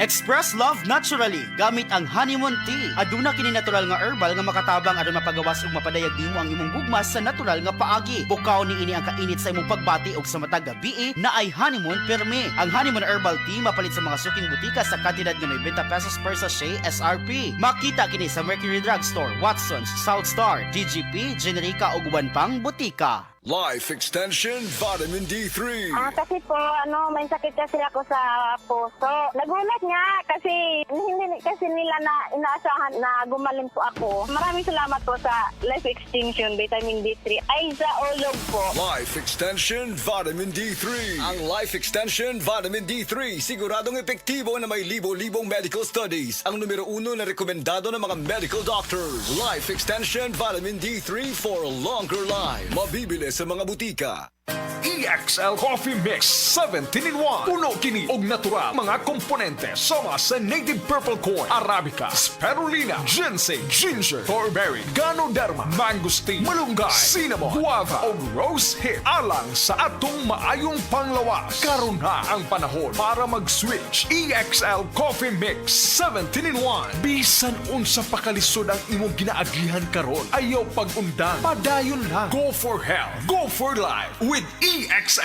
Express love naturally gamit ang honeymoon tea. Aduna kini natural nga herbal nga makatabang aron mapagawas ug mapadayag nimo ang imong gugma sa natural nga paagi. Bukaw ni ini ang kainit sa imong pagbati ug sa matag gabi na ay honeymoon perme. Ang honeymoon herbal tea mapalit sa mga suking butika sa kantidad nga 90 pesos per sachet SRP. Makita kini sa Mercury Drugstore, Watsons, South Star, DGP, Generica ug uban pang butika. Life Extension Vitamin D3. Kasi po, may sakit kasi ako sa puso. Nagulat nga kasi hindi kasi nila na inaasahan na gumaling po ako. Maraming salamat po sa Life Extension Vitamin D3. Ay, sa ulog po. Life Extension Vitamin D3. Ang Life Extension Vitamin D3 siguradong epektibo na may libo-libong medical studies. Ang numero 1 na rekomendado ng mga medical doctors. Life Extension Vitamin D3 for a longer life. Mabibili sa mga butika. EXL Coffee Mix 17-in-1. Puno kini og natural mga komponente sama sa native purple corn, arabica, spirulina, ginseng, ginger, thornberry, ganoderma, mangosteen, malunggay, cinnamon, guava ug rose hip alang sa atong maayong panglawas. Karon na ang panahon para mag-switch. EXL Coffee Mix 17-in-1. Bisan unsa pa kalisod ang imong ginaagihan karon, ayaw pag-undang, padayon lang. Go for health, go for life with EXL.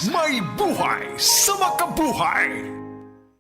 May buhay sa makabuhay.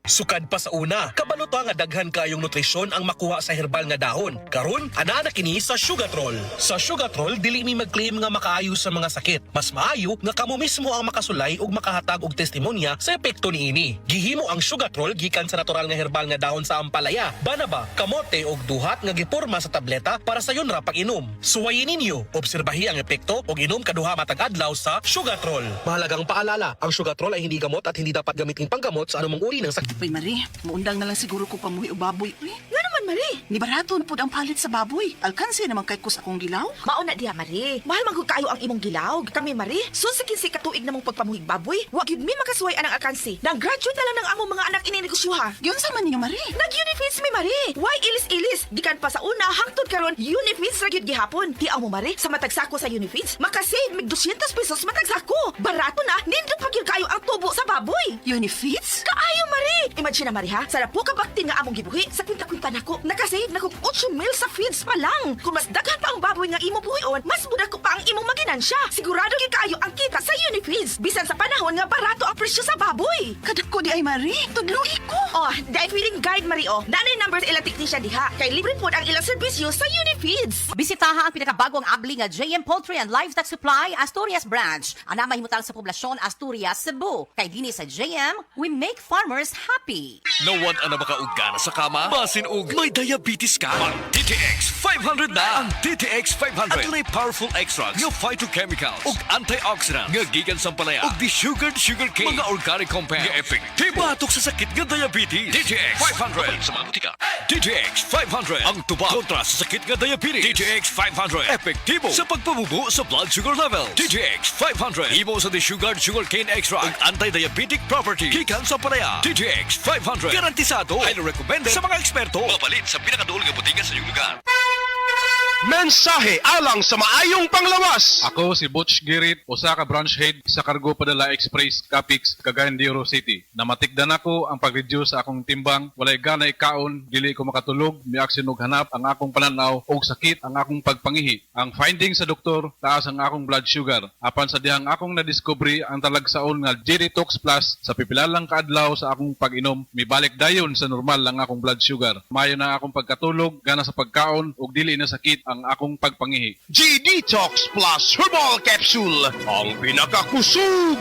Sukad pa sa una, kabaluto nga daghan kayong nutrisyon ang makuha sa herbal nga dahon. Karon, ana na kini sa Sugatrol. Sa Sugatrol, dili mi mag-claim nga makaayo sa mga sakit. Mas maayo nga kamo mismo ang makasulay ug makahatag og testimonya sa epekto niini. Gihimo ang Sugatrol gikan sa natural nga herbal nga dahon sa ampalaya, banaba, kamote ug duhat nga giporma sa tableta para sa yon ra pag-inom. Suwayin ninyo, obserbahi ang epekto ug inom kaduha matag adlaw sa Sugatrol. Mahalagang paalala, ang Sugatrol ay hindi gamot at hindi dapat gamitin panggamot sa anumang uri ng sakit. Uy, Marie, muundang na lang siguro ko pamuhi o baboy. Uy, nga naman, Marie. Ni barato na po ang palit sa baboy. Alkansi naman kay kus akong gilaw. Mauna diha, Marie. Mahal man kayo ang imong gilaw. Kami, Marie, sunsikin si katuig namong pagpamuhig baboy. Wag yun mi makasuway anang alkansi. Nag-graduate na lang ng among mga anak ininegosyoha. Yun sa man ninyo, Marie. Nag-unifeeds mi, Marie. Why ilis-ilis? Gikan pa sa una, hangtod karon unifeeds ra gyud gihapon. Ti mo, Marie, sa matag sako sa unifeeds, makasave mig 200 pesos matag sako. Barato na, nindot pa gyud kayo ang tubo sa baboy. Unifeeds? Kaayo, Marie! Imagine na, Marie, ha? Sa po kabaktin nga among gibuhi, sa kwinta-kwinta nako, nakasave na kong 8 mil sa feeds pa lang. Kung mas daghan pa ang baboy nga imo buhion, mas budak ko pa ang imong maginansya. Sigurado gyud kayo ang kita sa Unifeeds. Bisan sa panahon nga barato ang presyo sa baboy. Kadak ko di ay, Marie. Tudluhi ko. Oh, dahil feeding guide, Marie, oh. Nanay numbers ilang technician diha. Kay libre po ang ilang serbisyo sa Unifeeds. Bisitaha ang pinakabagong abli nga JM Poultry and Livestock Supply Asturias Branch. Ana mahimutang sa poblasyon Asturias, Cebu. Kay dini sa JM, we make farmers happy. Nawad na makaugana sa kama? Basin ug may diabetes ka? Mag DTX 500 na! Ang DTX 500 at may powerful extracts nga phytochemicals ug antioxidants nga gikan sa palaya ug desugared sugarcane mga organic compounds nga epektibo batok sa sakit nga diabetes. DTX 500 sa mga butika. DTX 500 ang tuba kontra sa sakit nga diabetes. DTX 500 epektibo sa pagpabubo sa blood sugar level. DTX 500 imo sa desugared sugarcane extract ug anti-diabetic property gikan sa palaya. DTX 500 garantisado, highly recommended sa mga eksperto. Mapalit sa pinakaduol nga butika sa iyong lugar. Mensahe alang sa maayong panglawas. Ako si Butch Girit, usa ka branch head sa Cargo Padala Express, Capix, Cagayan de Oro City. Namatikdan ako ang pag-reduce sa akong timbang, walay ganay kaon, dili ko makatulog, miaksin og hanap ang akong pananaw og sakit ang akong pagpangihi. Ang finding sa doktor, taas ang akong blood sugar. Apan sa dihang akong nadiscovery ang talagsaon nga G-Detox Plus sa pipilalang kaadlaw sa akong pag-inom, mibalik dayon sa normal ang akong blood sugar. Mayo na akong pagkatulog, gana sa pagkaon ug dili na sakit ang akong pagpangihi. G-Detox Plus Herbal Capsule, ang pinakakusog.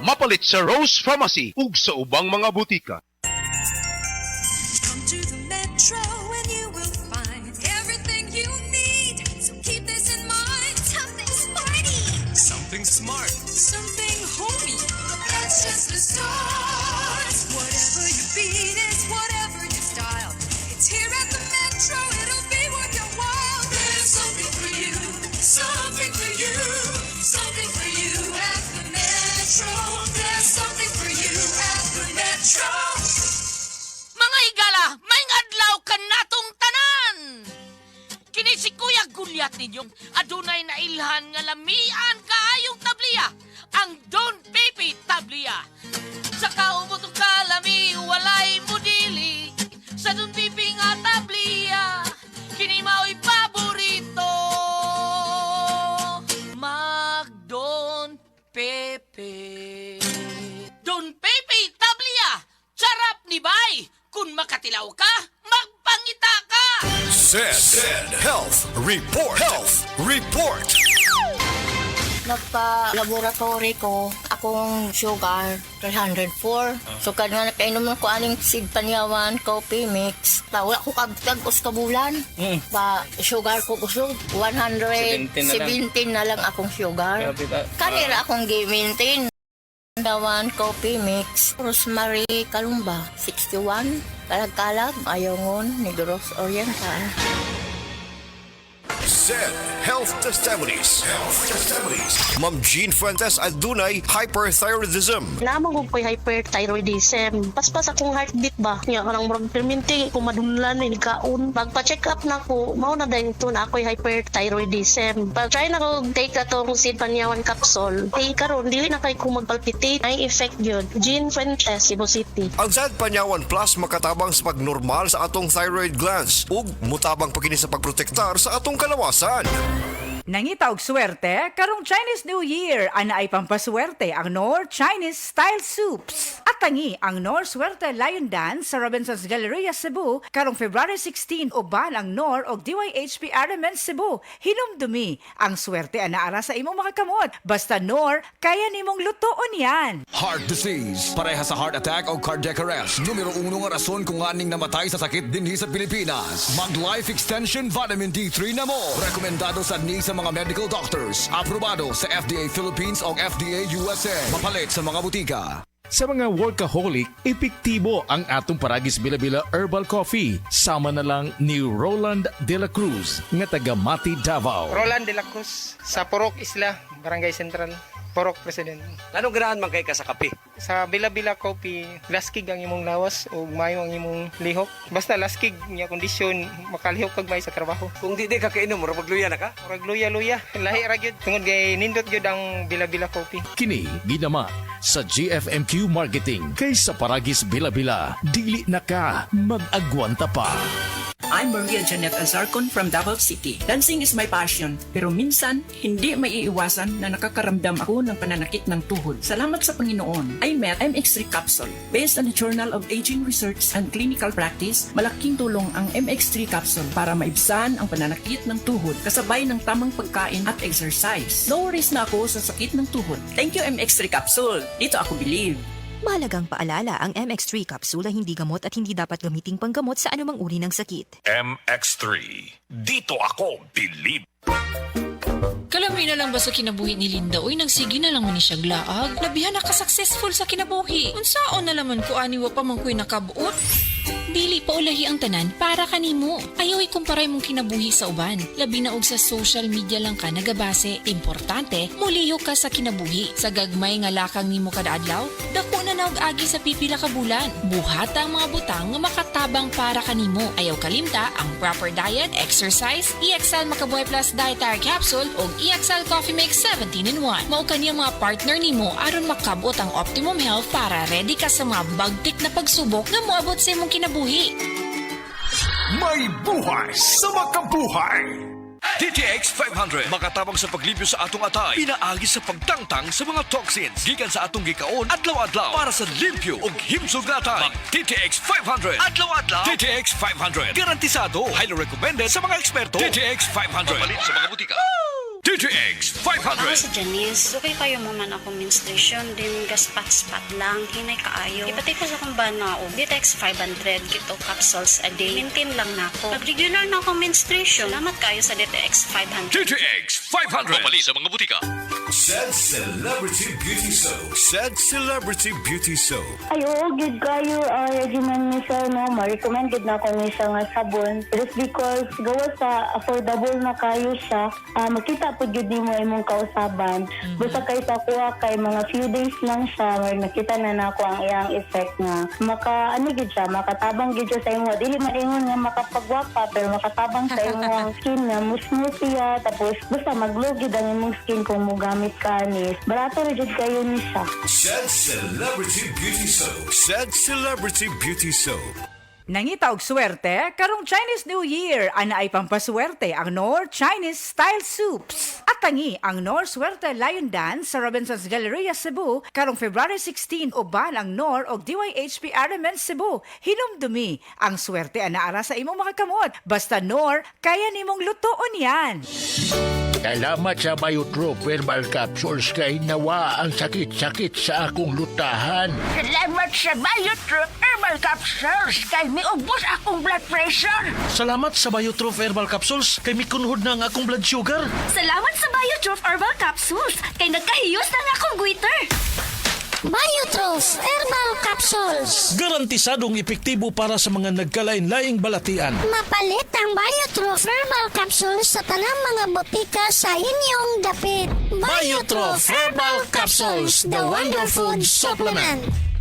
Mapalit sa Rose Pharmacy ug sa ubang mga butika. Come to the Metro and you will find everything you need. So keep this in mind. Something smarty. Something smart. Something homey. That's just the start. Whatever your beat is, whatever your style, it's here at the Metro. It'll be worth your while. There's something for you. Something for you. Something for you at the Metro. There's something for you at the Metro. Mga higala, may adlaw ka natong tanan! Kini si Kuya Gulyat ninyong adunay na ilhan nga lamian kaayong tabliya, ang Don Pepe Tabliya. Sa kaumutong kalami, walay mo dili, kung makatilaw ka, magpangita ka! Said Health Report. Health Report. Nagpa-laboratory ko, akong sugar, 304. So, kada nakainom ko aning seed panyawan, coffee mix. Wala ko kabtag-os kabulan. Pa, sugar ko kusog, 117 na lang akong sugar. Kanira akong gi-maintain. Dawan, coffee mix, rosemary, kalumba, 61. Kalag-kalag, ayongon, Negros Oriental. Said Health Testimonies. Ma'am Jean Fuentes adunay hyperthyroidism. Naman ko ko'y hyperthyroidism. Paspas akong heartbeat ba? Nga kanang murag perminti kung madunlan ni kaon. Magpa-check up na ko, mao na dahil ito na ako'y hyperthyroidism. Pag-try na ko take atong seed panyawan capsule. Karon, dili na kay kung magpalpitate. Ay effect yun. Jean Fuentes, Cebu City. Ang Sad Panyawan Plus makatabang sa pagnormal sa atong thyroid glands ug mutabang pagkini sa pagprotektar sa atong kalawasan. Nangita og swerte, karong Chinese New Year, ana ay pampaswerte ang Nor Chinese Style Soups. At tangi ang Nor Swerte Lion Dance sa Robinson's Galleria, Cebu, karong February 16, uban ang Nor og DYHP Aramen Cebu. Hinumdumi ang swerte ana ara sa imong makakamot. Basta Nor, kaya nimong lutoon yan. Heart disease, pareha sa heart attack o cardiac arrest. Numero 1 nga rason kung aning namatay sa sakit dinhi sa Pilipinas. Mag Life Extension Vitamin D3 na mo. Rekomendado sa sa mga medical doctors. Aprobado sa FDA Philippines o FDA USA. Mapalit sa mga butika. Sa mga workaholic, epektibo ang atong Paragis Bila-Bila Herbal Coffee. Sama na lang ni Roland De La Cruz, nga taga Mati, Davao. Roland De La Cruz, sa Purok Isla, Barangay Central, Purok President. Anong ganahan man kay ka sa kape? Sa Bila-Bila Coffee, laskig ang imong lawas o mayo ang imong lihok. Basta laskig niya kondisyon, makalihok kag may sa trabaho. Kung di ka kainom, mura magluya na ka? Murag luya-luya. Lahi ra gyud. Tungod kay nindot gyud ang Bila-Bila Coffee. Kini ginama sa GFMQ Marketing. Kay sa Paragis Bila-Bila, dili na ka mag-agwanta pa. I'm Maria Janet Azarcon from Davao City. Dancing is my passion, pero minsan, hindi maiiwasan na nakakaramdam ako ng pananakit ng tuhod. Salamat sa Panginoon, I met MX3 Capsule. Based on the Journal of Aging Research and Clinical Practice, malaking tulong ang MX3 Capsule para maibsan ang pananakit ng tuhod kasabay ng tamang pagkain at exercise. No worries na ako sa sakit ng tuhod. Thank you MX3 Capsule. Dito ako believe. Mahalagang paalala, ang MX3 capsule ay hindi gamot at hindi dapat gamiting panggamot sa anumang uri ng sakit. MX3. Dito ako believe. Kalamay na lang ba sa kinabuhi ni Linda? Uy, nagsige na lang man ni siya glaag. Labihan na ka-successful sa kinabuhi. Unsaon na laman ko aniwa pa man ko'y nakabuot? Dili pa ulahi ang tanan para kanimo. Ayaw ikumparay mong kinabuhi sa uban. Labi na og sa social media lang ka nagabase. Importante, muliyo ka sa kinabuhi. Sa gagmay nga lakang nimo kada adlaw, dako na naog agi sa pipila ka bulan. Buhata ang mga butang nga makatabang para kanimo. Ayaw kalimta ang proper diet, exercise, EXL Makabuhay Plus Dietary Capsule ug EXL Coffee Mix 17-in-1. Mao kaniya mga partner nimo aron makabot ang optimum health para ready ka sa mga bagtik na pagsubok nga moabot sa imong kinabuhi. May buhay sa makabuhay! DTX 500 makatabang sa paglibyo sa atong atay, pinaagi sa pagtangtang sa mga toxins gikan sa atong gikaon adlaw-adlaw para sa limpyo ug himsog nga atay. DTX 500 adlaw-adlaw. DTX 500 garantisado, highly recommended sa mga eksperto. DTX 500 mapalit sa mga butika. DTX 500. Ako sa Janice, okay kayo mo man ako menstruation, din gaspat-spat lang, hinay kaayo. Ipatay ko sa kong bana o DTX 500, gito capsules a day. Maintain lang na ako. Pag regular na ako menstruation, salamat kayo sa DTX 500. DTX 500 mapalit sa mga butika. Said Celebrity Beauty Soap. Said Celebrity Beauty Soap. Ayo, good kayo. Regimen niya siya, no? Ma-recommended na ako niya siya nga sabon. Just because gawa sa affordable na kayo siya, makita po yun mo imong kausaban. Basta kayo sa kuha kay mga few days lang siya, nakita na ako ang iyang effect nga. Makatabang gid siya sa imo. Dili man ingon nga makapagwapa, pero makatabang sa imong skin nga musmooth siya. Tapos basta mag-glow gid ang imong skin kung mo gamit ka ni. Barato rin kayo ni siya. Said Celebrity Beauty Soap. Said Celebrity Beauty Soap. Nangita og swerte, karong Chinese New Year, ana ay pampaswerte ang Nor Chinese Style Soups. At tangi ang Nor Swerte Lion Dance sa Robinson's Galleria, Cebu, karong February 16, uban ang Nor og DYHP Armament Cebu. Hinumdumi ang swerte ana ara sa imong makakamot. Basta Nor, kaya nimong lutoon yan. Salamat sa Biotrop Herbal Capsules kay nawa ang sakit-sakit sa akong lutahan. Salamat sa Biotrop Herbal Capsules kay miubos akong blood pressure. Salamat sa Biotrop Herbal Capsules kay mikunhod na ang akong blood sugar. Salamat sa Biotrop Herbal Capsules kay nagkahiyos na nga akong goiter. Biotrop Herbal Capsules. Garantisadong epektibo para sa mga nagkalain-laing balatian. Mapalit ang Biotrop Herbal Capsules sa tanang mga botika sa inyong dapit. Biotrop Herbal Capsules, the Wonder Food Supplement.